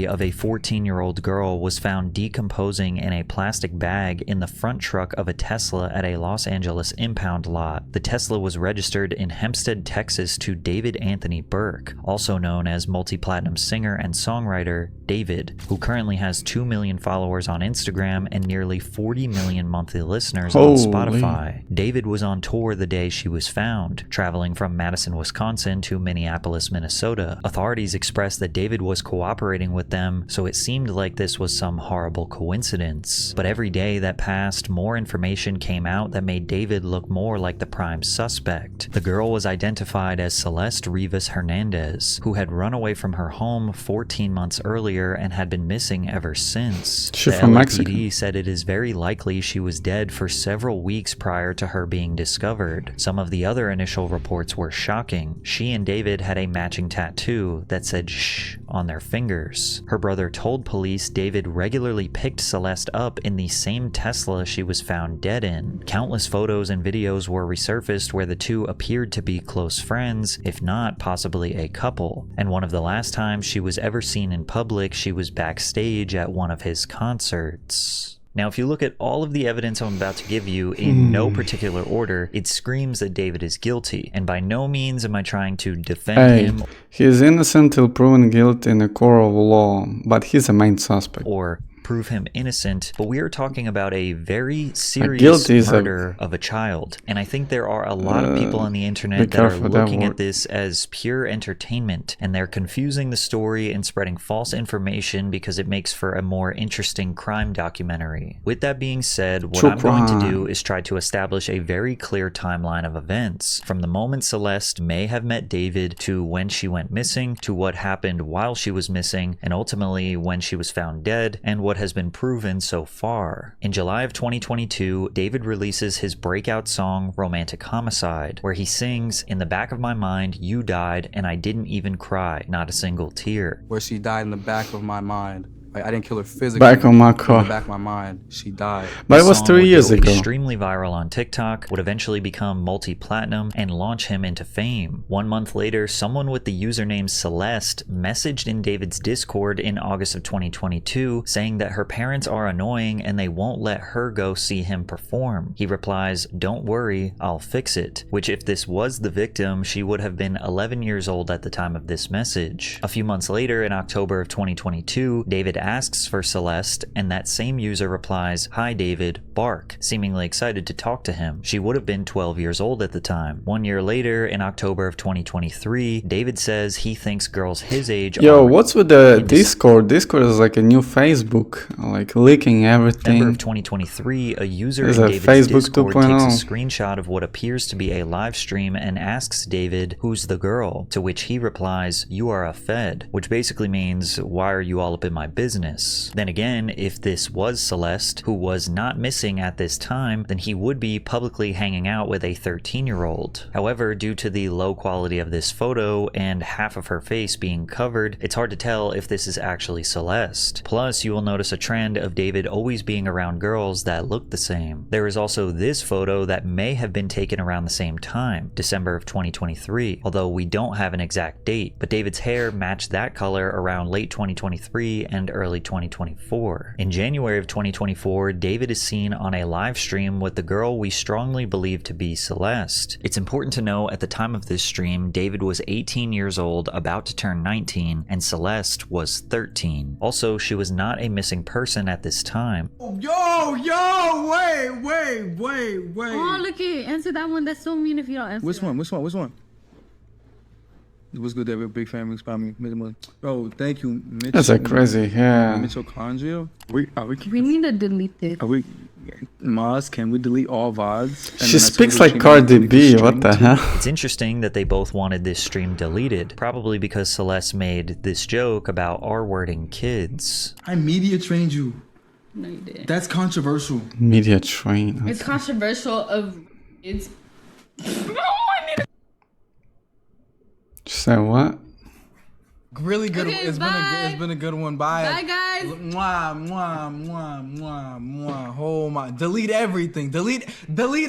of a 14-year-old girl was found decomposing in a plastic bag in the front truck of a Tesla at a Los Angeles impound lot. The Tesla was registered in Hempstead, Texas to David Anthony Burke, also known as multi-platinum singer and songwriter David, who currently has 2 million followers on Instagram and nearly 40 million monthly listeners on Spotify. David was on tour the day she was found, traveling from Madison, Wisconsin to Minneapolis, Minnesota. Authorities expressed that David was cooperating with them, so it seemed like this was some horrible coincidence. But every day that passed, more information came out that made David look more like the prime suspect. The girl was identified as Celeste Rivas Hernandez, who had run away from her home 14 months earlier and had been missing ever since. She's the from LAPD said it is very likely she was dead for several weeks prior to her being discovered. Some of the other initial reports were shocking. She and David had a matching tattoo that said "shh" on their fingers. Her brother told police David regularly picked Celeste up in the same Tesla she was found dead in. Countless photos and videos were resurfaced where the two appeared to be close friends, if not possibly a couple. And one of the last times she was ever seen in public, she was backstage at one of his concerts. Now, if you look at all of the evidence I'm about to give you in no particular order, it screams that David is guilty. And by no means am I trying to defend him. He is innocent till proven guilty in a court of law, but he's a main suspect. Or prove him innocent, but we are talking about a very serious murder of a child. And I think there are a lot of people on the internet that are looking at this as pure entertainment, and they're confusing the story and spreading false information because it makes for a more interesting crime documentary. With that being said, what I'm going to do is try to establish a very clear timeline of events, from the moment Celeste may have met David to when she went missing, to what happened while she was missing, and ultimately when she was found dead, and what has been proven so far. In July of 2022, David releases his breakout song Romantic Homicide, where he sings, "In the back of my mind, you died, and I didn't even cry, not a single tear." Where she died in the back of my mind. I didn't kill her physically. Back on my car. In the back of my mind, she died. But it was 3 years ago. Extremely viral on TikTok, would eventually become multi-platinum and launch him into fame. 1 month later, someone with the username Celeste messaged in David's Discord in August of 2022 saying that her parents are annoying and they won't let her go see him perform. He replies, "Don't worry, I'll fix it," which, if this was the victim, she would have been 11 years old at the time of this message. A few months later, in October of 2022, David asks for Celeste, and that same user replies, "Hi David, bark," seemingly excited to talk to him. She would have been 12 years old at the time. 1 year later, in October of 2023, David says he thinks girls his age Yo, what's with the Discord? Discord is like a new Facebook, like leaking everything. December of 2023, a user in David's Facebook Discord 2.0. takes a screenshot of what appears to be a live stream and asks David, "Who's the girl?" To which he replies, "You are a Fed," which basically means, "Why are you all up in my business?" Then again, if this was Celeste, who was not missing at this time, then he would be publicly hanging out with a 13-year-old. However, due to the low quality of this photo and half of her face being covered, it's hard to tell if this is actually Celeste. Plus, you will notice a trend of David always being around girls that look the same. There is also this photo that may have been taken around the same time, December of 2023, although we don't have an exact date, but David's hair matched that color around late 2023 and early 2024. In January of 2024, David is seen on a live stream with the girl we strongly believe to be Celeste. It's important to know at the time of this stream, David was 18 years old, about to turn 19, and Celeste was 13. Also, she was not a missing person at this time. Yo, wait. Oh, look it. Answer that one. That's so mean if you don't answer Which one? What's good, David? Big family, spot me. Bro, thank you, Mitch. That's a crazy, yeah. Mitochondria. We need to delete it. Maz, can we delete all VODs? She speaks like Cardi B, what the hell? It's interesting that they both wanted this stream deleted, probably because Celeste made this joke about R-wording kids. I media trained you. No, you didn't. That's controversial. Media train. It's controversial of... It's... Say what? Really good. Okay, It's been a good one. Bye. Bye, guys. Mwah, mwah, mwah, mwah, mwah. Oh my. Delete everything. Delete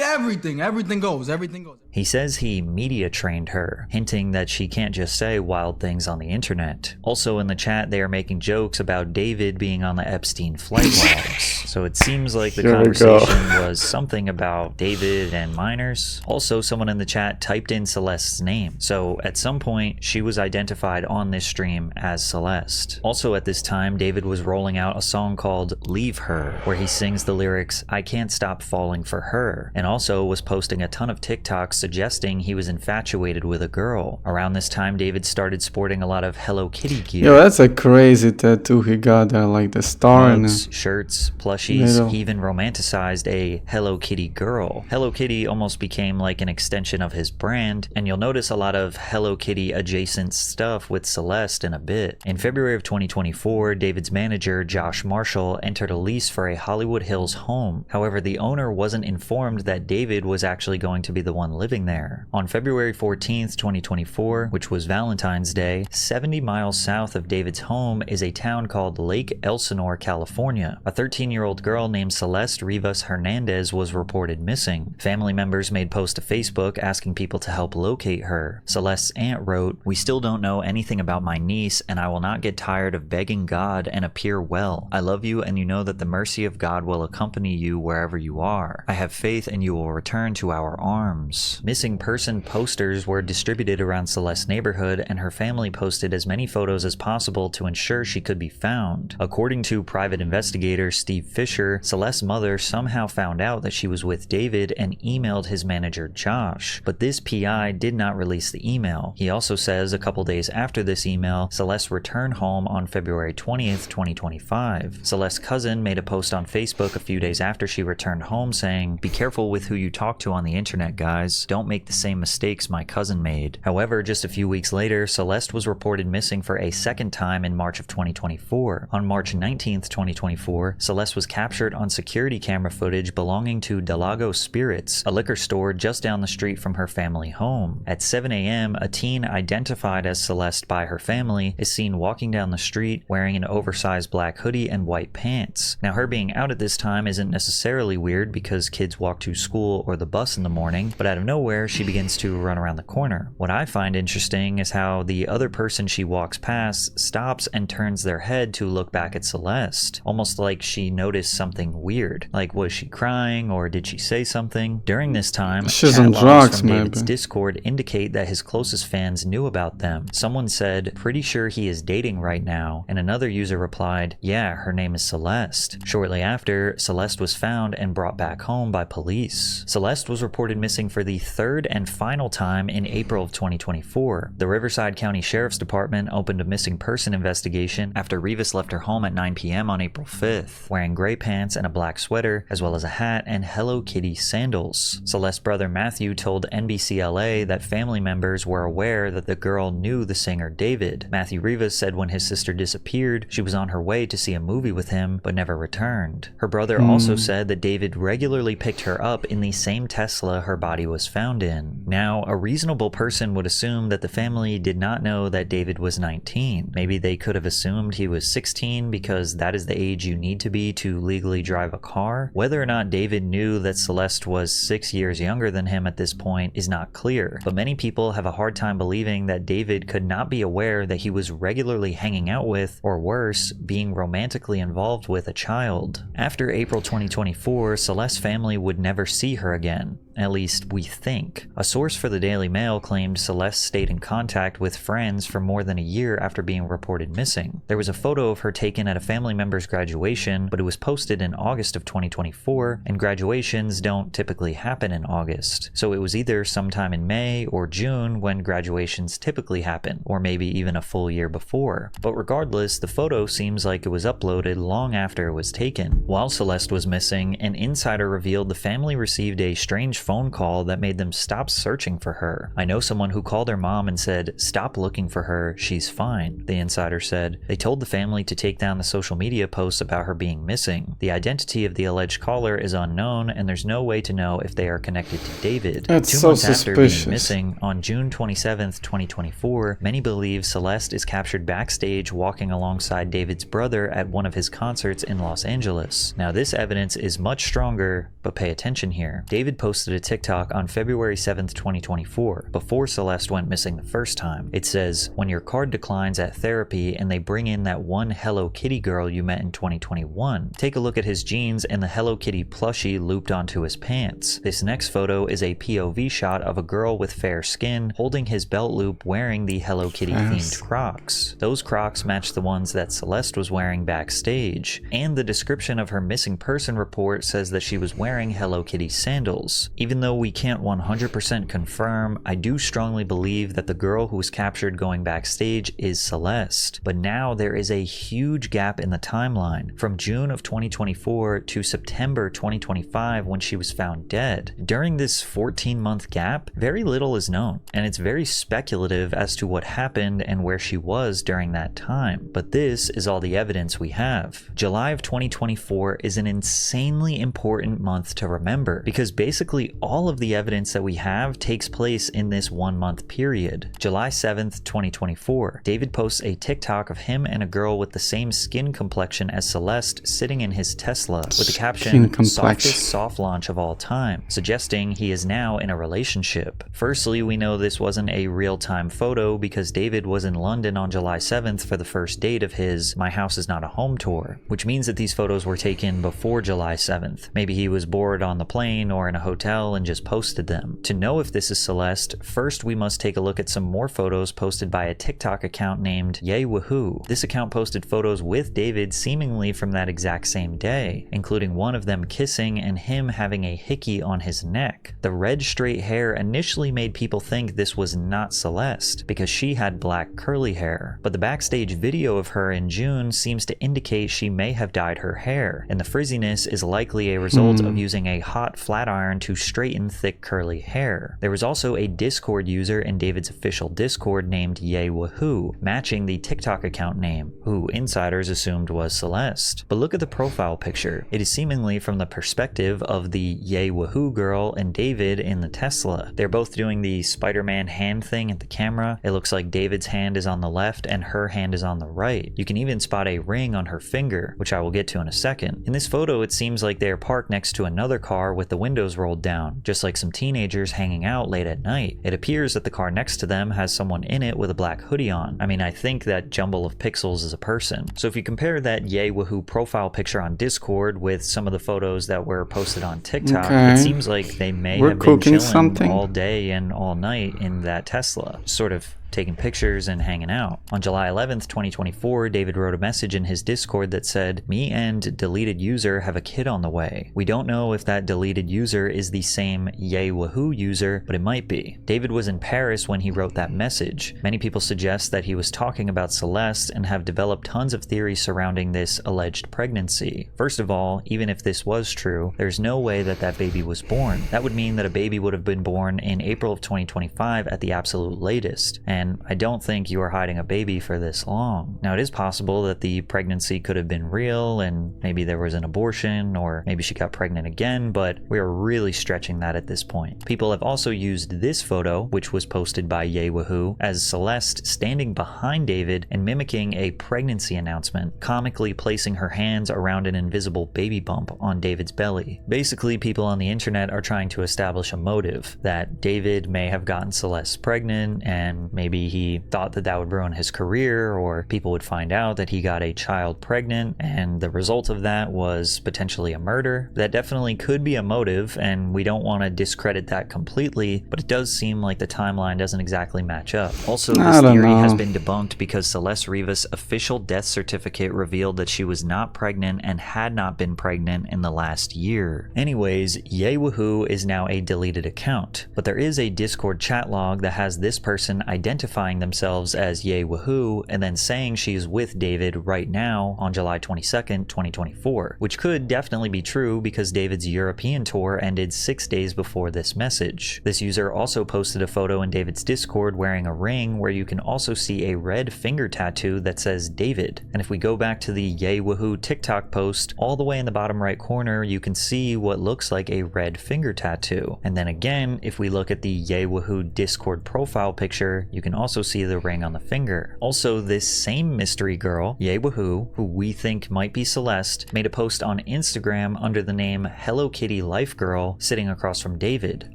everything. Everything goes. Everything goes. He says he media trained her, hinting that she can't just say wild things on the internet. Also in the chat, they are making jokes about David being on the Epstein flight logs. So it seems like the conversation was something about David and minors. Also, someone in the chat typed in Celeste's name. So at some point, she was identified on this stream as Celeste. Also at this time, David was rolling out a song called Leave Her, where he sings the lyrics, "I can't stop falling for her," and also was posting a ton of TikToks suggesting he was infatuated with a girl. Around this time, David started sporting a lot of Hello Kitty gear. Yo, that's a crazy tattoo he got there, like the star in Mugs, it. shirts, plushies. Middle. He even romanticized a Hello Kitty girl. Hello Kitty almost became like an extension of his brand, and you'll notice a lot of Hello Kitty adjacent stuff with Celeste in a bit. In February of 2024, David's manager, Josh Marshall, entered a lease for a Hollywood Hills home. However, the owner wasn't informed that David was actually going to be the one living there. On February 14th, 2024, which was Valentine's Day, 70 miles south of David's home is a town called Lake Elsinore, California. A 13-year-old girl named Celeste Rivas Hernandez was reported missing. Family members made posts to Facebook asking people to help locate her. Celeste's aunt wrote, "We still don't know anything about my niece, and I will not get tired of begging God and appear well. I love you, and you know that the mercy of God will accompany you wherever you are. I have faith and you will return to our arms." Missing person posters were distributed around Celeste's neighborhood, and her family posted as many photos as possible to ensure she could be found. According to private investigator Steve Fisher, Celeste's mother somehow found out that she was with David and emailed his manager Josh, but this PI did not release the email. He also says a couple days after this email, Celeste returned home on February 20th, 2025. Celeste's cousin made a post on Facebook a few days after she returned home saying, "Be careful with who you talk to on the internet, guys. Don't make the same mistakes my cousin made." However, just a few weeks later, Celeste was reported missing for a second time in March of 2024. On March 19th, 2024, Celeste was captured on security camera footage belonging to Delago Spirits, a liquor store just down the street from her family home. At 7 a.m., a teen identified as Celeste by her family is seen walking down the street wearing an oversized black hoodie and white pants. Now, her being out at this time isn't necessarily weird because kids walk to school or the bus in the morning, but out of nowhere, she begins to run around the corner. What I find interesting is how the other person she walks past stops and turns their head to look back at Celeste, almost like she noticed something weird. Like, was she crying or did she say something? During this time, She's chat on logs drugs, from David's maybe. Discord indicate that his closest fans knew about them. Someone said, "Pretty sure he is dating right now," and another user replied, "Yeah, her name is Celeste." Shortly after, Celeste was found and brought back home by police. Celeste was reported missing for the third and final time in April of 2024. The Riverside County Sheriff's Department opened a missing person investigation after Rivas left her home at 9 p.m. on April 5th, wearing gray pants and a black sweater, as well as a hat and Hello Kitty sandals. Celeste's brother Matthew told NBCLA that family members were aware that the girl knew the singer David. Matthew Rivas said when his sister disappeared, she was on her way to see a movie with him, but never returned. Her brother also said that David regularly picked her up in the same Tesla her body was found in. Now, a reasonable person would assume that the family did not know that David was 19. Maybe they could have assumed he was 16 because that is the age you need to be to legally drive a car. Whether or not David knew that Celeste was 6 years younger than him at this point is not clear, but many people have a hard time believing that David could not be aware that he was regularly hanging out with, or worse, being romantically involved with a child. After April 2024, Celeste's family would never see her again. At least, we think. A source for the Daily Mail claimed Celeste stayed in contact with friends for more than a year after being reported missing. There was a photo of her taken at a family member's graduation, but it was posted in August of 2024, and graduations don't typically happen in August. So it was either sometime in May or June when graduations typically happen, or maybe even a full year before. But regardless, the photo seems like it was uploaded long after it was taken. While Celeste was missing, an insider revealed the family received a strange phone call that made them stop searching for her. I know someone who called her mom and said, "Stop looking for her, she's fine," the insider said. They told the family to take down the social media posts about her being missing. The identity of the alleged caller is unknown, and there's no way to know if they are connected to David. That's 2 so months after being suspicious. missing, on June 27th, 2024, many believe Celeste is captured backstage walking alongside David's brother at one of his concerts in Los Angeles. Now, this evidence is much stronger, but pay attention here. David posted a TikTok on February 7th, 2024, before Celeste went missing the first time. It says, "When your card declines at therapy and they bring in that one Hello Kitty girl you met in 2021, take a look at his jeans and the Hello Kitty plushie looped onto his pants. This next photo is a POV shot of a girl with fair skin holding his belt loop wearing the Hello Kitty themed Crocs. Those Crocs match the ones that Celeste was wearing backstage, and the description of her missing person report says that she was wearing Hello Kitty sandals. Even though we can't 100% confirm, I do strongly believe that the girl who was captured going backstage is Celeste. But now there is a huge gap in the timeline, from June of 2024 to September 2025 when she was found dead. During this 14-month gap, very little is known, and it's very speculative as to what happened and where she was during that time. But this is all the evidence we have. July of 2024 is an insanely important month to remember, because basically all of the evidence that we have takes place in this 1-month period. July 7th, 2024, David posts a TikTok of him and a girl with the same skin complexion as Celeste sitting in his Tesla with the caption, "Softest soft launch of all time," suggesting he is now in a relationship. Firstly, we know this wasn't a real-time photo because David was in London on July 7th for the first date of his My House Is Not a Home tour, which means that these photos were taken before July 7th. Maybe he was bored on the plane or in a hotel and just posted them. To know if this is Celeste, first we must take a look at some more photos posted by a TikTok account named Yay Woohoo. This account posted photos with David seemingly from that exact same day, including one of them kissing and him having a hickey on his neck. The red straight hair initially made people think this was not Celeste because she had black curly hair, but the backstage video of her in June seems to indicate she may have dyed her hair, and the frizziness is likely a result of using a hot flat iron to straighten thick curly hair. There was also a Discord user in David's official Discord named Yay Woohoo, matching the TikTok account name, who insiders assumed was Celeste. But look at the profile picture. It is seemingly from the perspective of the Yay Woohoo girl and David in the Tesla. They're both doing the Spider-Man hand thing at the camera. It looks like David's hand is on the left and her hand is on the right. You can even spot a ring on her finger, which I will get to in a second. In this photo, it seems like they are parked next to another car with the windows rolled down, just like some teenagers hanging out late at night. It appears that the car next to them has someone in it with a black hoodie on. I mean, I think that jumble of pixels is a person. So if you compare that Yay Woohoo profile picture on Discord with some of the photos that were posted on TikTok, it seems like they may have been chilling all day and all night in that Tesla, sort of taking pictures and hanging out. On July 11th, 2024, David wrote a message in his Discord that said, "Me and deleted user have a kid on the way." We don't know if that deleted user is the same Yay Woohoo user, but it might be. David was in Paris when he wrote that message. Many people suggest that he was talking about Celeste and have developed tons of theories surrounding this alleged pregnancy. First of all, even if this was true, there's no way that that baby was born. That would mean that a baby would have been born in April of 2025 at the absolute latest. And I don't think you are hiding a baby for this long. Now, it is possible that the pregnancy could have been real and maybe there was an abortion or maybe she got pregnant again, but we are really stretching that at this point. People have also used this photo, which was posted by Yay Woohoo, as Celeste standing behind David and mimicking a pregnancy announcement, comically placing her hands around an invisible baby bump on David's belly. Basically, people on the internet are trying to establish a motive, that David may have gotten Celeste pregnant and maybe he thought that that would ruin his career, or people would find out that he got a child pregnant and the result of that was potentially a murder. That definitely could be a motive, and we don't want to discredit that completely, but it does seem like the timeline doesn't exactly match up. Also, this theory has been debunked because Celeste Rivas' official death certificate revealed that she was not pregnant and had not been pregnant in the last year. Anyways, Yay Woohoo is now a deleted account, but there is a Discord chat log that has this person identified identifying themselves as Yay Wahoo and then saying she is with David right now on July 22nd, 2024, which could definitely be true because David's European tour ended 6 days before this message. This user also posted a photo in David's Discord wearing a ring where you can also see a red finger tattoo that says David. And if we go back to the Yay Wahoo TikTok post, all the way in the bottom right corner you can see what looks like a red finger tattoo. And then again, if we look at the Yay Wahoo Discord profile picture, you can also see the ring on the finger. Also, this same mystery girl, Yay Wahoo, who we think might be Celeste, made a post on Instagram under the name Hello Kitty Life Girl sitting across from David.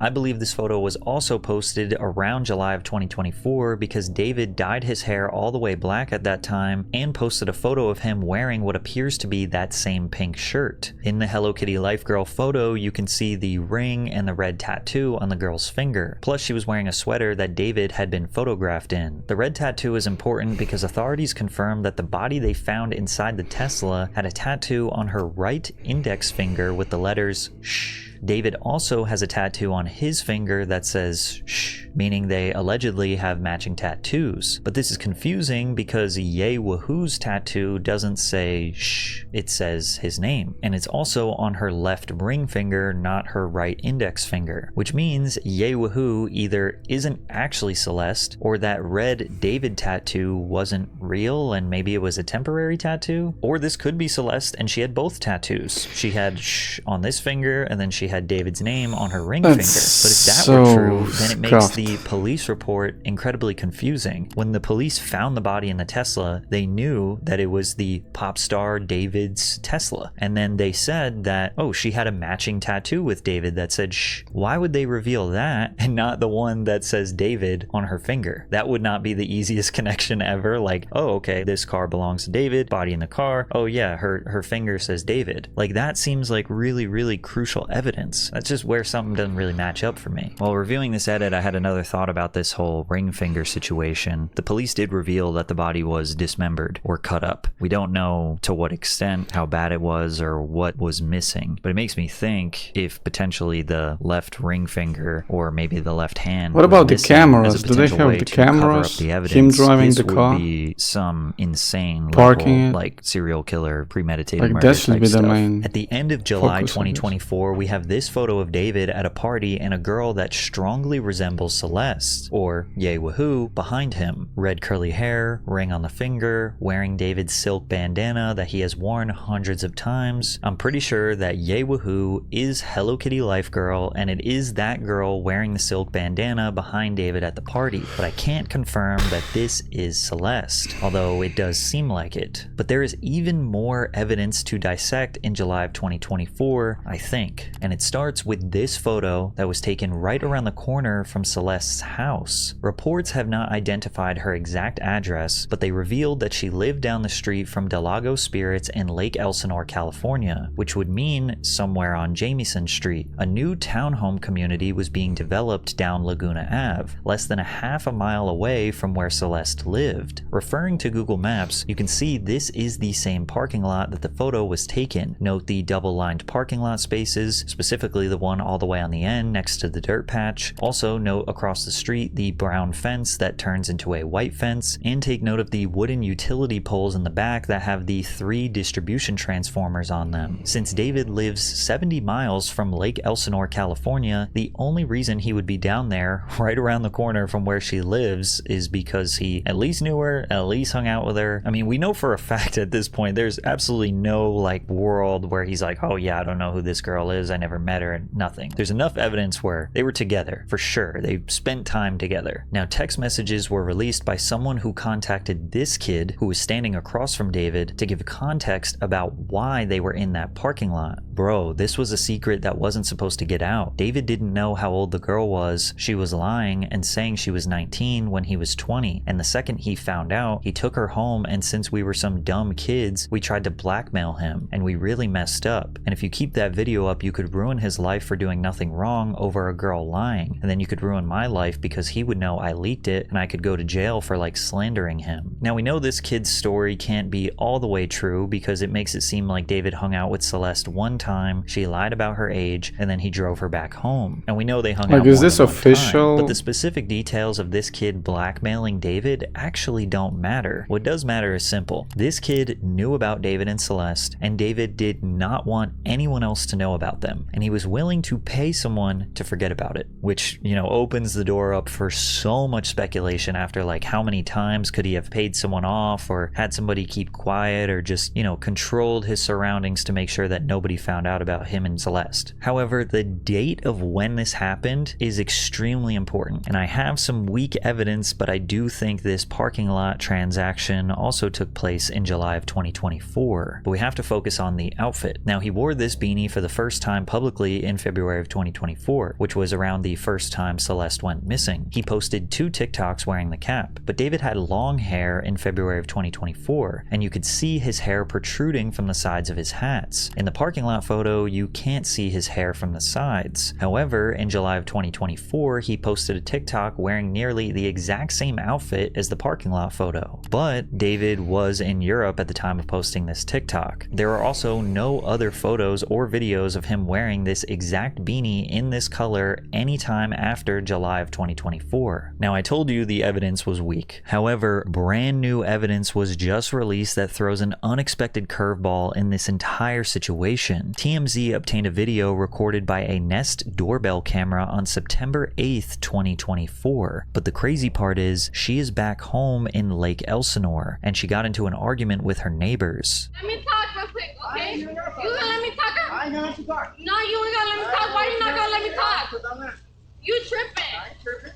I believe this photo was also posted around July of 2024 because David dyed his hair all the way black at that time and posted a photo of him wearing what appears to be that same pink shirt. In the Hello Kitty Life Girl photo, you can see the ring and the red tattoo on the girl's finger. Plus, she was wearing a sweater that David had been photographed in. The red tattoo is important because authorities confirmed that the body they found inside the Tesla had a tattoo on her right index finger with the letters SH. David also has a tattoo on his finger that says shh, meaning they allegedly have matching tattoos. But this is confusing because Yay Wahoo's tattoo doesn't say shh, it says his name. And it's also on her left ring finger, not her right index finger, which means Yay Wahoo either isn't actually Celeste or that red David tattoo wasn't real and maybe it was a temporary tattoo. Or this could be Celeste and she had both tattoos. She had shh on this finger and then she had David's name on her ring finger. But if that were true, then it makes the police report incredibly confusing. When the police found the body in the Tesla, they knew that it was the pop star David's Tesla. And then they said that, oh, she had a matching tattoo with David that said shh. Why would they reveal that and not the one that says David on her finger? That would not be the easiest connection ever. Like, oh, okay, this car belongs to David, body in the car. Oh yeah, her finger says David. Like that seems like really, really crucial evidence. That's just where something doesn't really match up for me. While reviewing this edit, I had another thought about this whole ring finger situation. The police did reveal that the body was dismembered or cut up. We don't know to what extent, how bad it was, or what was missing, but it makes me think if potentially the left ring finger or maybe the left hand. What about the cameras? Do they have the cameras? Him driving the car? Would be some insane parking level, like serial killer, premeditated like murder that should type be the stuff. main. At the end of July 2024, we have this photo of David at a party and a girl that strongly resembles Celeste, or Yay Wahoo, behind him. Red curly hair, ring on the finger, wearing David's silk bandana that he has worn hundreds of times. I'm pretty sure that Yay Wahoo is Hello Kitty Life Girl, and it is that girl wearing the silk bandana behind David at the party. But I can't confirm that this is Celeste, although it does seem like it. But there is even more evidence to dissect in July of 2024, I think. And it starts with this photo that was taken right around the corner from Celeste's house. Reports have not identified her exact address, but they revealed that she lived down the street from Delago Spirits in Lake Elsinore, California, which would mean somewhere on Jamieson Street. A new townhome community was being developed down Laguna Ave, less than a half a mile away from where Celeste lived. Referring to Google Maps, you can see this is the same parking lot that the photo was taken. Note the double-lined parking lot spaces, specifically the one all the way on the end next to the dirt patch. Also note across the street the brown fence that turns into a white fence, and take note of the wooden utility poles in the back that have the 3 distribution transformers on them. Since David lives 70 miles from Lake Elsinore, California, the only reason he would be down there right around the corner from where she lives is because he at least knew her, at least hung out with her. I mean, we know for a fact at this point there's absolutely no like world where he's like, oh yeah, I don't know who this girl is, I never met her, and nothing. There's enough evidence where they were together for sure. They spent time together. Now, text messages were released by someone who contacted this kid who was standing across from David to give context about why they were in that parking lot. Bro, this was a secret that wasn't supposed to get out. David didn't know how old the girl was. She was lying and saying she was 19 when he was 20. And the second he found out, he took her home, and since we were some dumb kids, we tried to blackmail him, and we really messed up. And if you keep that video up, you could ruin his life for doing nothing wrong over a girl lying, and then you could ruin my life because he would know I leaked it and I could go to jail for like slandering him. Now we know this kid's story can't be all the way true because it makes it seem like David hung out with Celeste one time, she lied about her age, and then he drove her back home. And we know they hung out Like, is more this than one official? time, but the specific details of this kid blackmailing David actually don't matter. What does matter is simple. This kid knew about David and Celeste, and David did not want anyone else to know about them, and he was willing to pay someone to forget about it, which, you know, opens the door up for so much speculation after like how many times could he have paid someone off or had somebody keep quiet or just, you know, controlled his surroundings to make sure that nobody found out about him and Celeste. However, the date of when this happened is extremely important, and I have some weak evidence, but I do think this parking lot transaction also took place in July of 2024. But we have to focus on the outfit. Now, he wore this beanie for the first time publicly in February of 2024, which was around the first time Celeste went missing. He posted 2 TikToks wearing the cap, but David had long hair in February of 2024, and you could see his hair protruding from the sides of his hats. In the parking lot photo, you can't see his hair from the sides. However, in July of 2024, he posted a TikTok wearing nearly the exact same outfit as the parking lot photo. But David was in Europe at the time of posting this TikTok. There are also no other photos or videos of him wearing this exact beanie in this color anytime after July of 2024. Now, I told you the evidence was weak. However, brand new evidence was just released that throws an unexpected curveball in this entire situation. TMZ obtained a video recorded by a Nest doorbell camera on September 8th, 2024. But the crazy part is, she is back home in Lake Elsinore, and she got into an argument with her neighbors. Let me talk real quick, okay? You gonna let me talk? I ain't gonna let you talk. No, you ain't gonna let me talk. Why you not gonna let me talk? You tripping. I ain't tripping.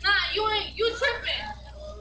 Nah, you tripping.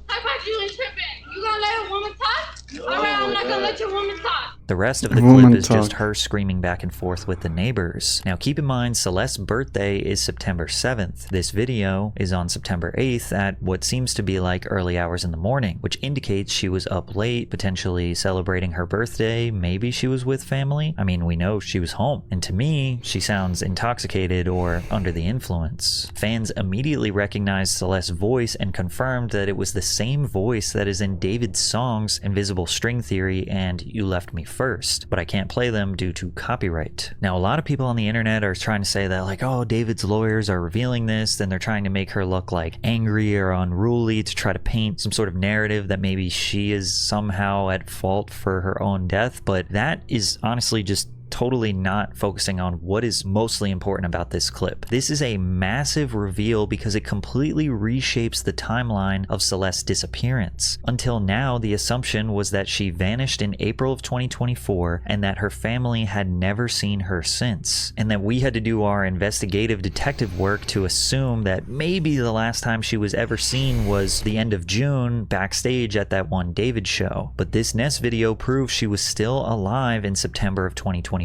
How about you ain't tripping? You gonna let a woman talk? Alright, I'm not gonna let your woman talk. The rest of the clip is just her screaming back and forth with the neighbors. Now keep in mind, Celeste's birthday is September 7th. This video is on September 8th at what seems to be like early hours in the morning, which indicates she was up late, potentially celebrating her birthday. Maybe she was with family. I mean, we know she was home. And to me, she sounds intoxicated or under the influence. Fans immediately recognized Celeste's voice and confirmed that it was the same voice that is in David's songs Invisible String Theory and You Left Me First, but I can't play them due to copyright. Now, a lot of people on the internet are trying to say that like, oh, David's lawyers are revealing this, and they're trying to make her look like angry or unruly to try to paint some sort of narrative that maybe she is somehow at fault for her own death, but that is honestly just totally not focusing on what is mostly important about this clip. This is a massive reveal because it completely reshapes the timeline of Celeste's disappearance. Until now, the assumption was that she vanished in April of 2024 and that her family had never seen her since, and that we had to do our investigative detective work to assume that maybe the last time she was ever seen was the end of June backstage at that one David show. But this Nest video proves she was still alive in September of 2024,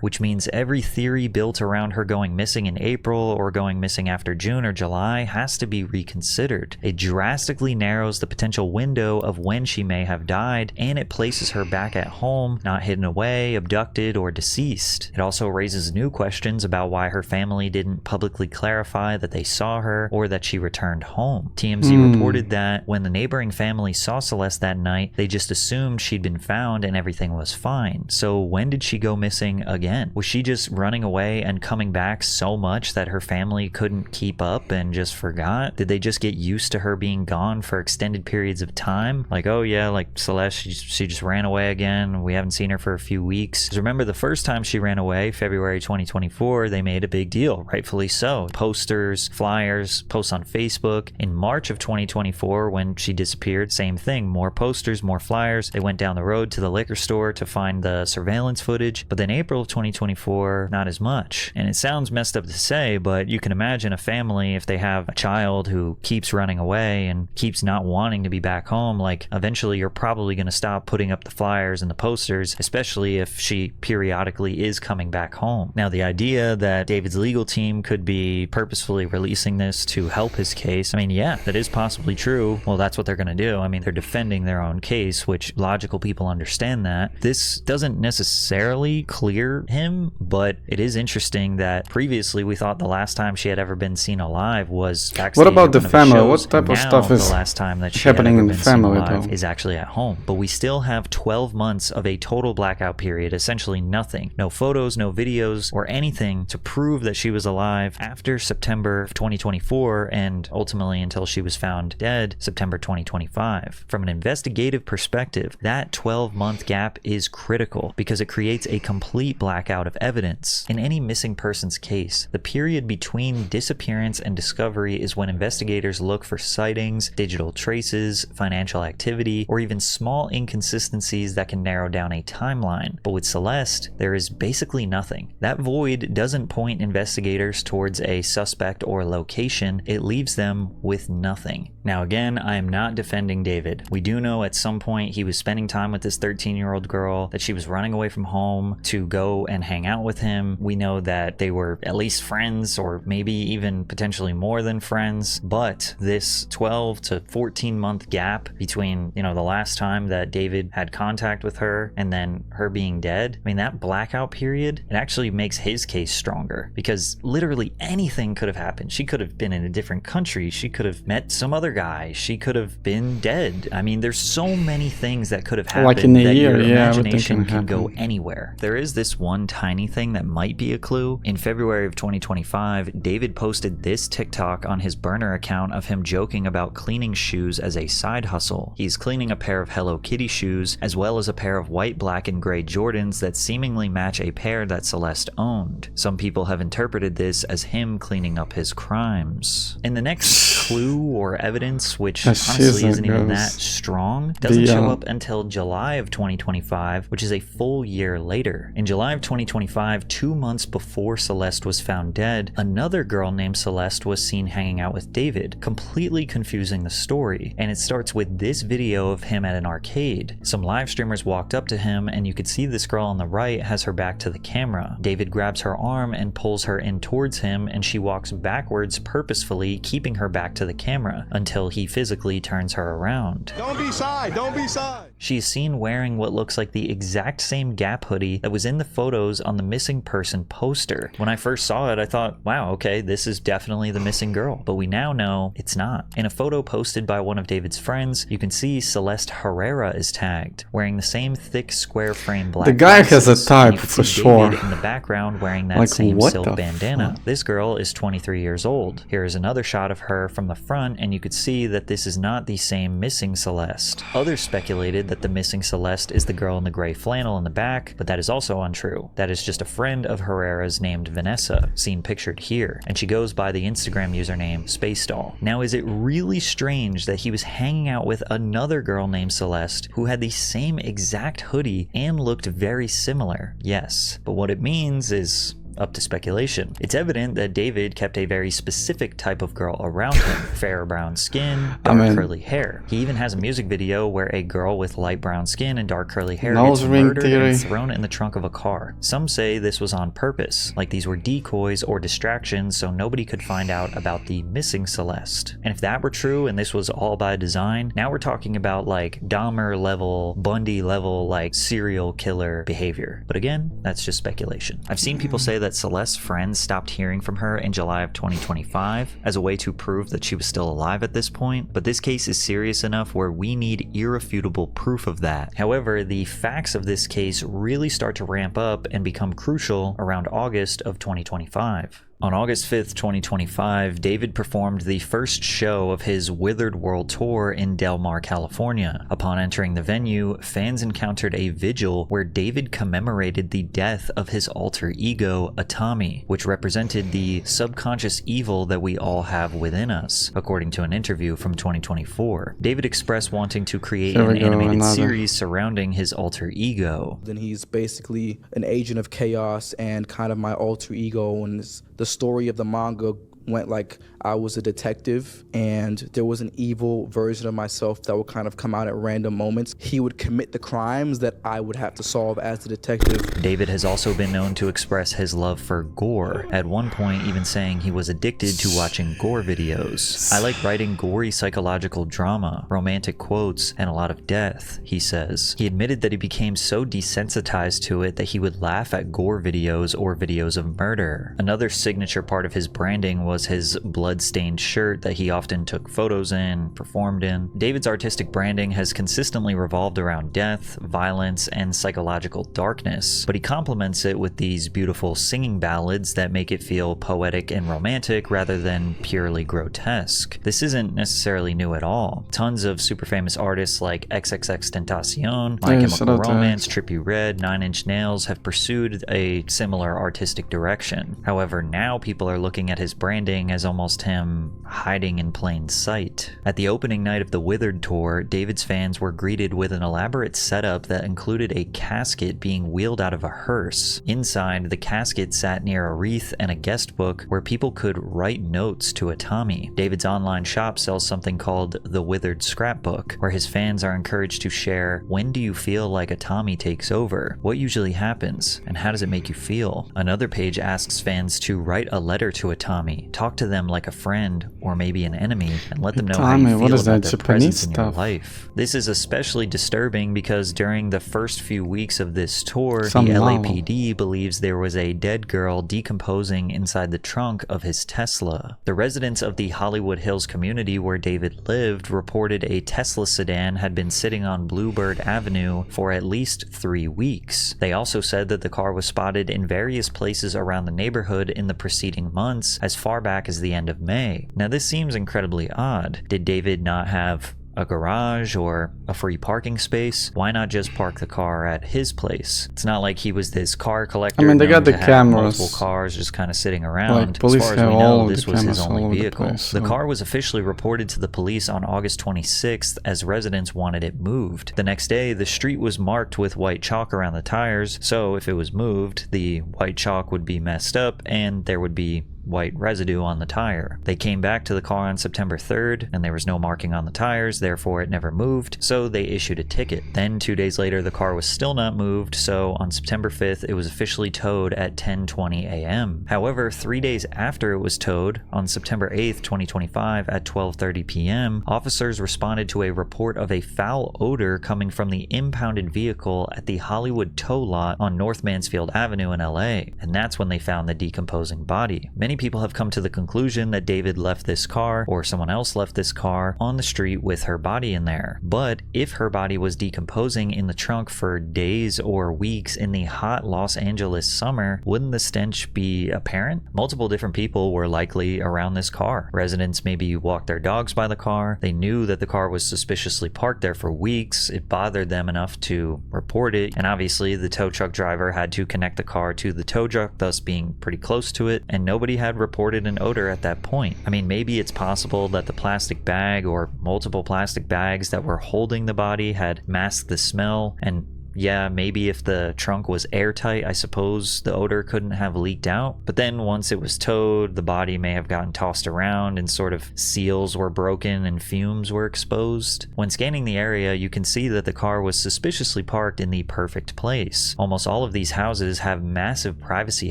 which means every theory built around her going missing in April or going missing after June or July has to be reconsidered. It drastically narrows the potential window of when she may have died, and it places her back at home, not hidden away, abducted, or deceased. It also raises new questions about why her family didn't publicly clarify that they saw her or that she returned home. TMZ reported that when the neighboring family saw Celeste that night, they just assumed she'd been found and everything was fine. So when did she go missing again? Was she just running away and coming back so much that her family couldn't keep up and just forgot? Did they just get used to her being gone for extended periods of time? Like, oh yeah, like Celeste, she just ran away again. We haven't seen her for a few weeks. 'Cause remember the first time she ran away, February 2024, they made a big deal, rightfully so. Posters, flyers, posts on Facebook. In March of 2024, when she disappeared, same thing. More posters, more flyers. They went down the road to the liquor store to find the surveillance footage. But then April of 2024, not as much. And it sounds messed up to say, but you can imagine a family, if they have a child who keeps running away and keeps not wanting to be back home, like eventually you're probably going to stop putting up the flyers and the posters, especially if she periodically is coming back home. Now, the idea that David's legal team could be purposefully releasing this to help his case, I mean, yeah, that is possibly true. Well, that's what they're going to do. I mean, they're defending their own case, which logical people understand that. This doesn't necessarily clear him, but it is interesting that previously we thought the last time she had ever been seen alive was backstage. What about at the one of his family? shows. What type of Now, stuff is the last time that she happening had ever in been the family, seen alive though? is actually at home. But we still have 12 months of a total blackout period, essentially nothing. No photos, no videos, or anything to prove that she was alive after September of 2024 and ultimately until she was found dead September 2025. From an investigative perspective, that 12-month gap is critical because it creates a complete blackout of evidence. In any missing persons case, the period between disappearance and discovery is when investigators look for sightings, digital traces, financial activity, or even small inconsistencies that can narrow down a timeline. But with Celeste, there is basically nothing. That void doesn't point investigators towards a suspect or location, it leaves them with nothing. Now again, I am not defending David. We do know at some point he was spending time with this 13-year-old girl, that she was running away from home to go and hang out with him. We know that they were at least friends, or maybe even potentially more than friends, but this 12 to 14 month gap between, the last time that David had contact with her and then her being dead, I mean, that blackout period, it actually makes his case stronger because literally anything could have happened. She could have been in a different country. She could have met some other guy. She could have been dead. I mean, there's so many things that could have happened Like in a that year, your yeah, imagination everything can can go happen. anywhere. There is this one tiny thing that might be a clue. In February of 2025, David posted this TikTok on his burner account of him joking about cleaning shoes as a side hustle. He's cleaning a pair of Hello Kitty shoes as well as a pair of white, black, and gray Jordans that seemingly match a pair that Celeste owned. Some people have interpreted this as him cleaning up his crimes. And the next clue or evidence, which honestly isn't even that strong, doesn't show up until July of 2025, which is a full year later. In July of 2025, 2 months before Celeste was found dead, another girl named Celeste was seen hanging out with David, completely confusing the story. And it starts with this video of him at an arcade. Some live streamers walked up to him, and you could see this girl on the right has her back to the camera. David grabs her arm and pulls her in towards him, and she walks backwards purposefully, keeping her back to the camera until he physically turns her around. Don't be shy, don't be shy. She is seen wearing what looks like the exact same Gap hoodie that was in the photos on the missing person poster. When I first saw it, I thought, wow, okay, this is definitely the missing girl. But we now know it's not. In a photo posted by one of David's friends, you can see Celeste Herrera is tagged, wearing the same thick square frame black The guy has a glasses. type And you can for see sure. David in the background wearing that Like, same what silk the bandana. fuck? This girl is 23 years old. Here is another shot of her from the front, and you could see that this is not the same missing Celeste. Others speculated that the missing Celeste is the girl in the gray flannel in the back, but that is also untrue. That is just a friend of Herrera's named Vanessa, seen pictured here, and she goes by the Instagram username Space Doll. Now, is it really strange that he was hanging out with another girl named Celeste who had the same exact hoodie and looked very similar? Yes, but what it means is up to speculation. It's evident that David kept a very specific type of girl around him. Fair brown skin, dark curly hair. He even has a music video where a girl with light brown skin and dark curly hair gets murdered and thrown in the trunk of a car. Some say this was on purpose, like these were decoys or distractions so nobody could find out about the missing Celeste. And if that were true and this was all by design, now we're talking about like Dahmer level, Bundy level, like serial killer behavior. But again, that's just speculation. I've seen people say that Celeste's friends stopped hearing from her in July of 2025 as a way to prove that she was still alive at this point, but this case is serious enough where we need irrefutable proof of that. However, the facts of this case really start to ramp up and become crucial around August of 2025. On August 5th, 2025, David performed the first show of his Withered World Tour in Del Mar, California. Upon entering the venue, fans encountered a vigil where David commemorated the death of his alter ego, Atami, which represented the subconscious evil that we all have within us, according to an interview from 2024. David expressed wanting to create an animated series surrounding his alter ego. Then he's basically an agent of chaos and kind of my alter ego, and the story of the manga went like I was a detective and there was an evil version of myself that would kind of come out at random moments. He would commit the crimes that I would have to solve as the detective. David has also been known to express his love for gore, at one point even saying he was addicted to watching gore videos. "I like writing gory psychological drama, romantic quotes, and a lot of death," he says. He admitted that he became so desensitized to it that he would laugh at gore videos or videos of murder. Another signature part of his branding was his blood-stained shirt that he often took photos in, performed in. David's artistic branding has consistently revolved around death, violence, and psychological darkness, but he complements it with these beautiful singing ballads that make it feel poetic and romantic rather than purely grotesque. This isn't necessarily new at all. Tons of super famous artists like XXXTentacion, My Chemical Romance, Trippie Redd, 9 Inch Nails have pursued a similar artistic direction. However, now people are looking at his branding as almost him hiding in plain sight. At the opening night of the Withered tour, David's fans were greeted with an elaborate setup that included a casket being wheeled out of a hearse. Inside, the casket sat near a wreath and a guest book where people could write notes to Atami. David's online shop sells something called the Withered Scrapbook, where his fans are encouraged to share, when do you feel like Atami takes over? What usually happens? And how does it make you feel? Another page asks fans to write a letter to Atami, talk to them like a friend or maybe an enemy, and let them know how you feel about their presence in your life. This is especially disturbing because during the first few weeks of this tour, the LAPD believes there was a dead girl decomposing inside the trunk of his Tesla. The residents of the Hollywood Hills community where David lived reported a Tesla sedan had been sitting on Bluebird Avenue for at least 3 weeks. They also said that the car was spotted in various places around the neighborhood in the preceding months, as far back as the end of May. Now, this seems incredibly odd. Did David not have a garage or a free parking space? Why not just park the car at his place? It's not like he was this car collector. I mean, they got the cameras. Multiple cars just kind of sitting around. Like, police as far as have we all know, of this the was his cameras all only over the vehicle. place, The so- car was officially reported to the police on August 26th as residents wanted it moved. The next day, the street was marked with white chalk around the tires, so if it was moved, the white chalk would be messed up and there would be white residue on the tire. They came back to the car on September 3rd and there was no marking on the tires, therefore it never moved, so they issued a ticket. Then 2 days later the car was still not moved, so on September 5th it was officially towed at 10:20 a.m. However, 3 days after it was towed, on September 8th, 2025 at 12:30 p.m., officers responded to a report of a foul odor coming from the impounded vehicle at the Hollywood tow lot on North Mansfield Avenue in LA, and that's when they found the decomposing body. Many people have come to the conclusion that David left this car, or someone else left this car, on the street with her body in there. But if her body was decomposing in the trunk for days or weeks in the hot Los Angeles summer, wouldn't the stench be apparent? Multiple different people were likely around this car. Residents maybe walked their dogs by the car. They knew that the car was suspiciously parked there for weeks. It bothered them enough to report it, and obviously the tow truck driver had to connect the car to the tow truck, thus being pretty close to it, and nobody had reported an odor at that point. I mean, maybe it's possible that the plastic bag or multiple plastic bags that were holding the body had masked the smell, and yeah, maybe if the trunk was airtight, I suppose the odor couldn't have leaked out. But then once it was towed, the body may have gotten tossed around and sort of seals were broken and fumes were exposed. When scanning the area, you can see that the car was suspiciously parked in the perfect place. Almost all of these houses have massive privacy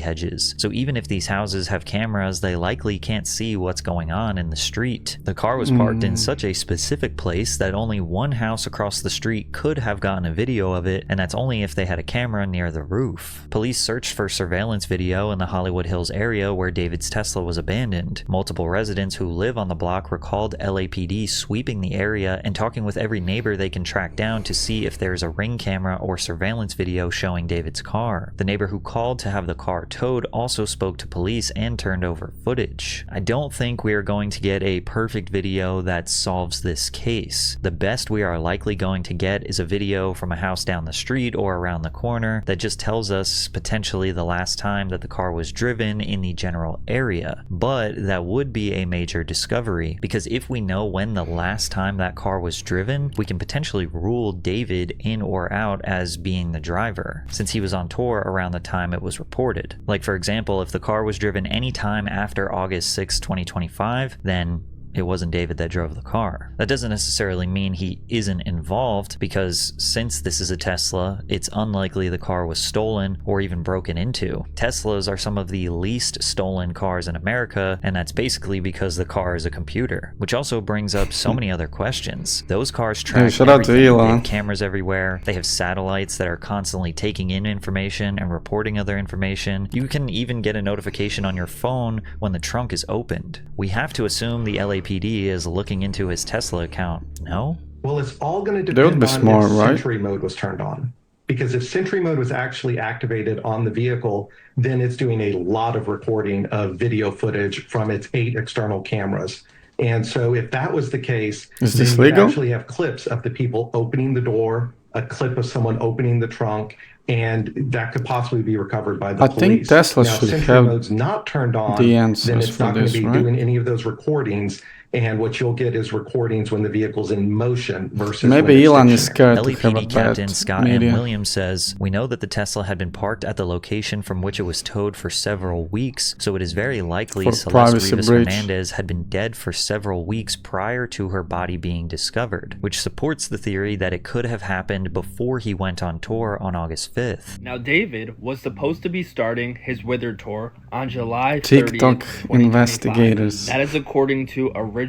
hedges, so even if these houses have cameras, they likely can't see what's going on in the street. The car was parked in such a specific place that only one house across the street could have gotten a video of it, and that's only if they had a camera near the roof. Police searched for surveillance video in the Hollywood Hills area where David's Tesla was abandoned. Multiple residents who live on the block recalled LAPD sweeping the area and talking with every neighbor they can track down to see if there's a ring camera or surveillance video showing David's car. The neighbor who called to have the car towed also spoke to police and turned over footage. I don't think we are going to get a perfect video that solves this case. The best we are likely going to get is a video from a house down the street or around the corner that just tells us potentially the last time that the car was driven in the general area. But that would be a major discovery, because if we know when the last time that car was driven, we can potentially rule David in or out as being the driver, since he was on tour around the time it was reported. Like, for example, if the car was driven any time after August 6, 2025, then it wasn't David that drove the car. That doesn't necessarily mean he isn't involved, because since this is a Tesla, it's unlikely the car was stolen or even broken into. Teslas are some of the least stolen cars in America, and that's basically because the car is a computer, which also brings up so many other questions. Those cars track shout out to everything. Elon. They have cameras everywhere. They have satellites that are constantly taking in information and reporting other information. You can even get a notification on your phone when the trunk is opened. We have to assume the LAPD is looking into his Tesla account, no? Well, it's all going to They would depend be on smart, if right? Sentry mode was turned on. Because if Sentry mode was actually activated on the vehicle, then it's doing a lot of recording of video footage from its 8 external cameras. And so if that was the case, Is then this you legal? actually have clips of the people opening the door, a clip of someone opening the trunk, and that could possibly be recovered by the I police. think Tesla now, should Sentry have mode's not turned on, the then answers it's for not going this, to be right? doing any of those recordings. And what you'll get is recordings when the vehicle's in motion versus Maybe when it's Elon is stationary. scared to have a LAPD Captain bad Scott M. media. Williams says, "We know that the Tesla had been parked at the location from which it was towed for several weeks, so it is very likely For Celeste privacy Rivas breach. Hernandez had been dead for several weeks prior to her body being discovered, which supports the theory that it could have happened before he went on tour on August 5th. Now, David was supposed to be starting his Withered tour on July 30th, TikTok 2025. investigators. That is according to original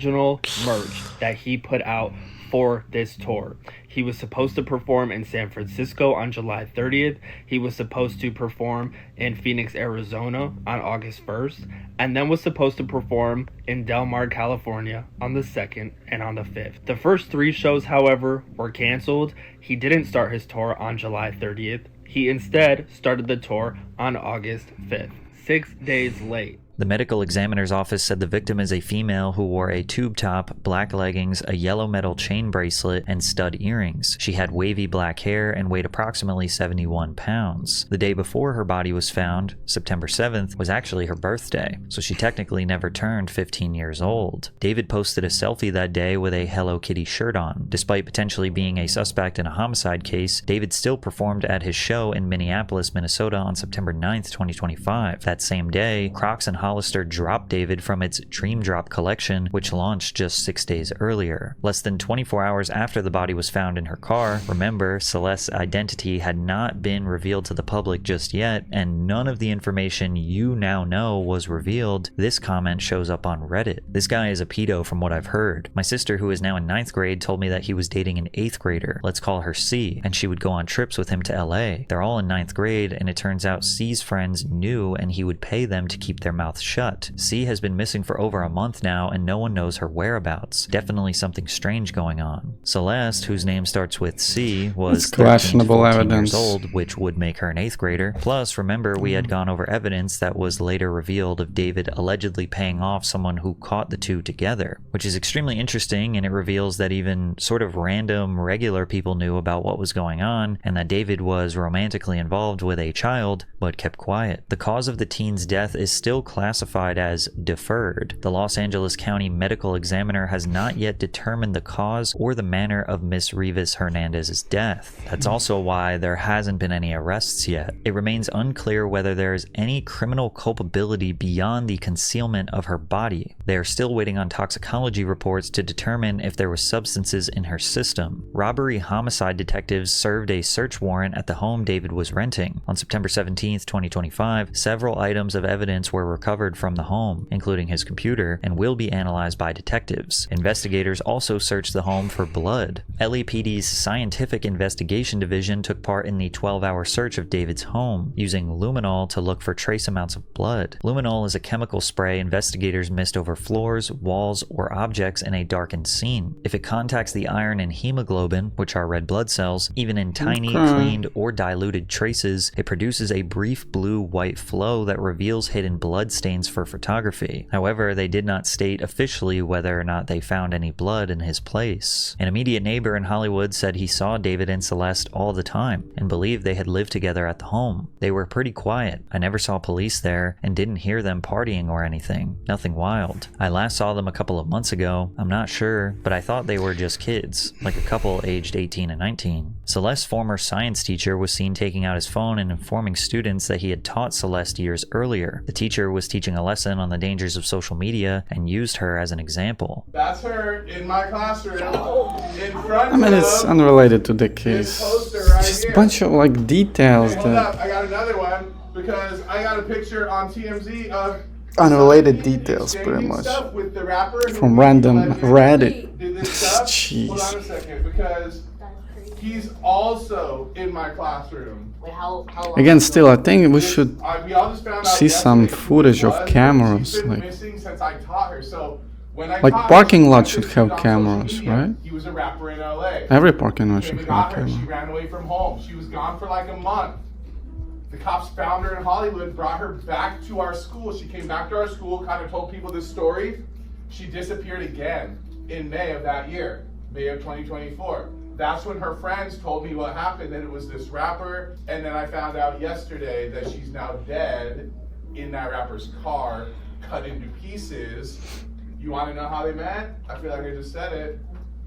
merch that he put out for this tour. He was supposed to perform in San Francisco on July 30th. He was supposed to perform in Phoenix, Arizona on August 1st, and then was supposed to perform in Del Mar, California on the 2nd and on the 5th. The first 3 shows, however, were canceled. He didn't start his tour on July 30th. He instead started the tour on August 5th, 6 days late. The medical examiner's office said the victim is a female who wore a tube top, black leggings, a yellow metal chain bracelet, and stud earrings. She had wavy black hair and weighed approximately 71 pounds. The day before her body was found, September 7th, was actually her birthday, so she technically never turned 15 years old. David posted a selfie that day with a Hello Kitty shirt on. Despite potentially being a suspect in a homicide case, David still performed at his show in Minneapolis, Minnesota on September 9th, 2025. That same day, Crocs and Hollister dropped David from its Dream Drop collection, which launched just 6 days earlier. Less than 24 hours after the body was found in her car, remember, Celeste's identity had not been revealed to the public just yet, and none of the information you now know was revealed. This comment shows up on Reddit. "This guy is a pedo from what I've heard. My sister, who is now in 9th grade, told me that he was dating an 8th grader, let's call her C, and she would go on trips with him to LA. They're all in 9th grade, and it turns out C's friends knew and he would pay them to keep their mouths shut. C has been missing for over a month now, and no one knows her whereabouts. Definitely something strange going on." Celeste, whose name starts with C, was It's 13 to questionable 14 evidence. years old, which would make her an 8th grader. Plus, remember, we had gone over evidence that was later revealed of David allegedly paying off someone who caught the two together, which is extremely interesting, and it reveals that even sort of random, regular people knew about what was going on, and that David was romantically involved with a child, but kept quiet. The cause of the teen's death is still classified as deferred. The Los Angeles County Medical Examiner has not yet determined the cause or the manner of Miss Rivas Hernandez's death. That's also why there hasn't been any arrests yet. It remains unclear whether there is any criminal culpability beyond the concealment of her body. They are still waiting on toxicology reports to determine if there were substances in her system. Robbery homicide detectives served a search warrant at the home David was renting. On September 17th, 2025, several items of evidence were recovered from the home, including his computer, and will be analyzed by detectives. Investigators also searched the home for blood. LAPD's Scientific Investigation Division took part in the 12-hour search of David's home, using luminol to look for trace amounts of blood. Luminol is a chemical spray investigators mist over floors, walls, or objects in a darkened scene. If it contacts the iron and hemoglobin, which are red blood cells, even in tiny, cleaned, or diluted traces, it produces a brief blue-white flow that reveals hidden blood stains for photography. However, they did not state officially whether or not they found any blood in his place. An immediate neighbor in Hollywood said he saw David and Celeste all the time and believed they had lived together at the home. They were pretty quiet. I never saw police there and didn't hear them partying or anything. Nothing wild. I last saw them a couple of months ago. I'm not sure, but I thought they were just kids, like a couple aged 18 and 19. Celeste's former science teacher was seen taking out his phone and informing students that he had taught Celeste years earlier. The teacher was teaching a lesson on the dangers of social media and used her as an example. That's her in my classroom. In front I mean, it's unrelated to the case. Right Just a bunch of like details hold that... up, I got another one because I got a picture on TMZ of Unrelated details, pretty much. with the rapper From random Reddit. Jeez. Hold on a Jeez. second, because he's also in my classroom. Wait, how Again, still, I think we should We all just found out see some yesterday who footage it of was, but cameras, she's been like... missing since I taught her. So when I Like taught her, parking she lots posted should have it on social cameras, media. right? He was a rapper in LA. Every parking lot Came should and have got a her. She camera. ran away from home. She was gone for like a month. The cops found her in Hollywood, brought her back to our school. She came back to our school, kind of told people this story. She disappeared again in May of that year, May of 2024. That's when her friends told me what happened, that it was this rapper. And then I found out yesterday that she's now dead in that rapper's car, cut into pieces. You want to know how they met? I feel like I just said it.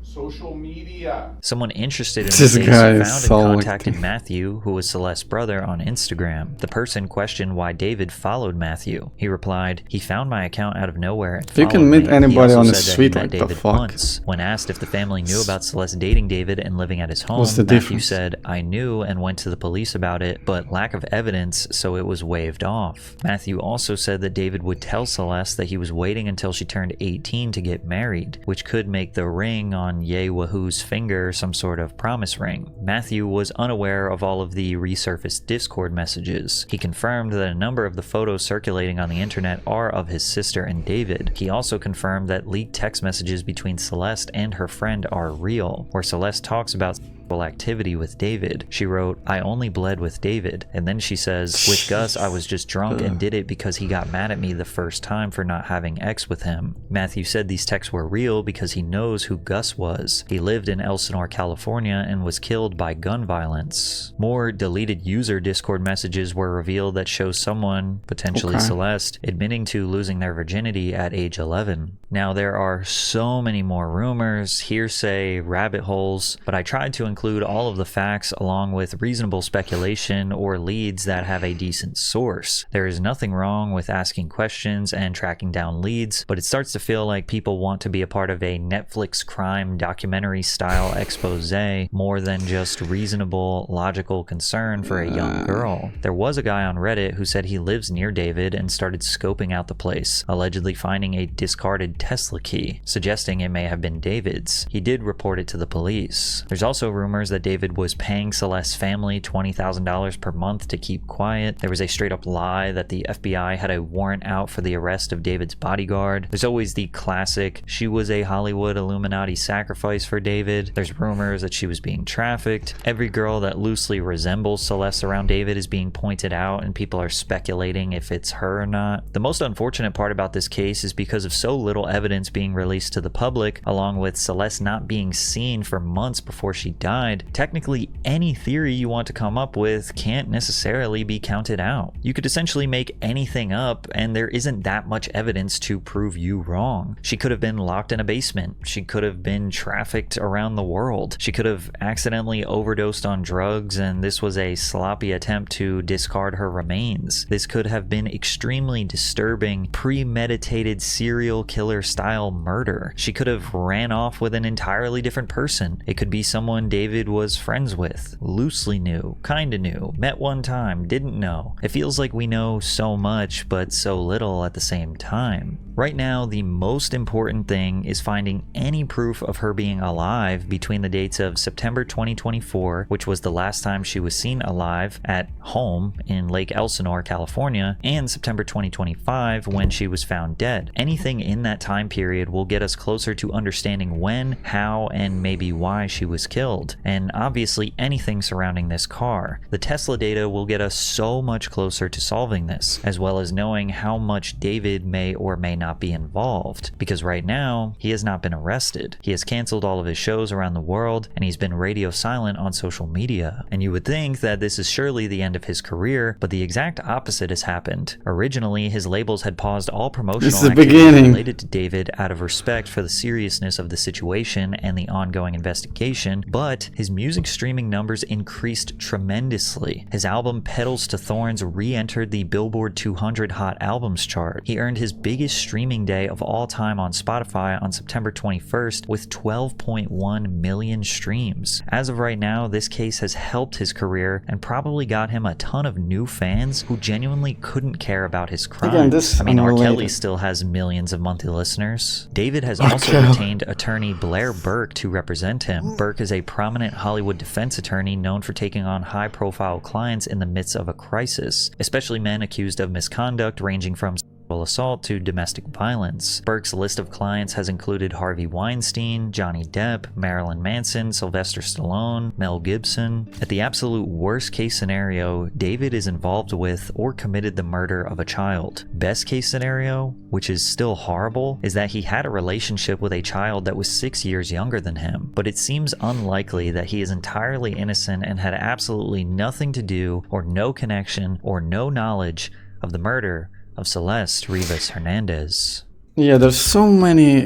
Social media. Someone interested in This the case guy found is and so contacted lucky. Matthew, who was Celeste's brother, on Instagram. The person questioned why David followed Matthew. He replied, "He found my account out of nowhere and You followed can meet me." anybody He also on the said that he street, met like, the David fuck? once. When asked if the family knew about Celeste dating David and living at his home, What's the Matthew difference? said, "I knew and went to the police about it, but lack of evidence, so it was waved off." Matthew also said that David would tell Celeste that he was waiting until she turned 18 to get married, which could make the ring on Ye Wahoo's finger some sort of promise ring. Matthew was unaware of all of the resurfaced Discord messages. He confirmed that a number of the photos circulating on the internet are of his sister and David. He also confirmed that leaked text messages between Celeste and her friend are real, where Celeste talks about activity with David. She wrote, "I only bled with David," and then she says, "With Gus, I was just drunk and did it because he got mad at me the first time for not having X with him." Matthew said these texts were real because he knows who Gus was. He lived in Elsinore, California, and was killed by gun violence. More deleted user Discord messages were revealed that show someone, potentially Okay. Celeste, admitting to losing their virginity at age 11. Now, there are so many more rumors, hearsay, rabbit holes, but I tried to include all of the facts along with reasonable speculation or leads that have a decent source. There is nothing wrong with asking questions and tracking down leads, but it starts to feel like people want to be a part of a Netflix crime documentary style expose more than just reasonable, logical concern for a young girl. There was a guy on Reddit who said he lives near David and started scoping out the place, allegedly finding a discarded Tesla key, suggesting it may have been David's. He did report it to the police. There's also rumors that David was paying Celeste's family $20,000 per month to keep quiet. There was a straight up lie that the FBI had a warrant out for the arrest of David's bodyguard. There's always the classic, she was a Hollywood Illuminati sacrifice for David. There's rumors that she was being trafficked. Every girl that loosely resembles Celeste around David is being pointed out and people are speculating if it's her or not. The most unfortunate part about this case is because of so little evidence being released to the public, along with Celeste not being seen for months before she died, technically any theory you want to come up with can't necessarily be counted out. You could essentially make anything up and there isn't that much evidence to prove you wrong. She could have been locked in a basement. She could have been trafficked around the world. She could have accidentally overdosed on drugs and this was a sloppy attempt to discard her remains. This could have been extremely disturbing, premeditated serial killer style murder. She could have ran off with an entirely different person. It could be someone David was friends with, loosely knew, kinda knew, met one time, didn't know. It feels like we know so much but so little at the same time. Right now, the most important thing is finding any proof of her being alive between the dates of September 2024, which was the last time she was seen alive at home in Lake Elsinore, California, and September 2025 when she was found dead. Anything in that time period will get us closer to understanding when, how, and maybe why she was killed. world, and obviously anything surrounding this car. The Tesla data will get us so much closer to solving this, as well as knowing how much David may or may not be involved, because right now, he has not been arrested. He has canceled all of his shows around the world, and he's been radio silent on social media. And you would think that this is surely the end of his career, but the exact opposite has happened. Originally, his labels had paused all promotional activities related to David out of respect for the seriousness of the situation and the ongoing investigation, but his music streaming numbers increased tremendously. His album Petals to Thorns re-entered the Billboard 200 Hot Albums chart. He earned his biggest streaming day of all time on Spotify on September 21st with 12.1 million streams. As of right now, this case has helped his career and probably got him a ton of new fans who genuinely couldn't care about his crimes. R. Kelly still has millions of monthly listeners. David has also retained attorney Blair Burke to represent him. Burke is a prominent Hollywood defense attorney known for taking on high-profile clients in the midst of a crisis, especially men accused of misconduct ranging from assault to domestic violence. Burke's list of clients has included Harvey Weinstein, Johnny Depp, Marilyn Manson, Sylvester Stallone, Mel Gibson. At the absolute worst case scenario, David is involved with or committed the murder of a child. Best case scenario, which is still horrible, is that he had a relationship with a child that was 6 years younger than him, but it seems unlikely that he is entirely innocent and had absolutely nothing to do or no connection or no knowledge of the murder of Celeste Rivas Hernandez. Yeah, there's so many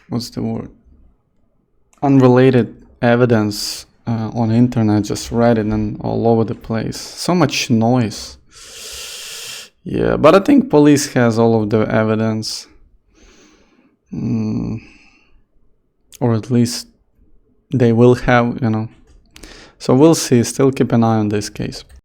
what's the word? Unrelated evidence on internet, just Reddit and all over the place. So much noise. Yeah, but I think police has all of the evidence. Or at least they will have, So we'll see. Still keep an eye on this case.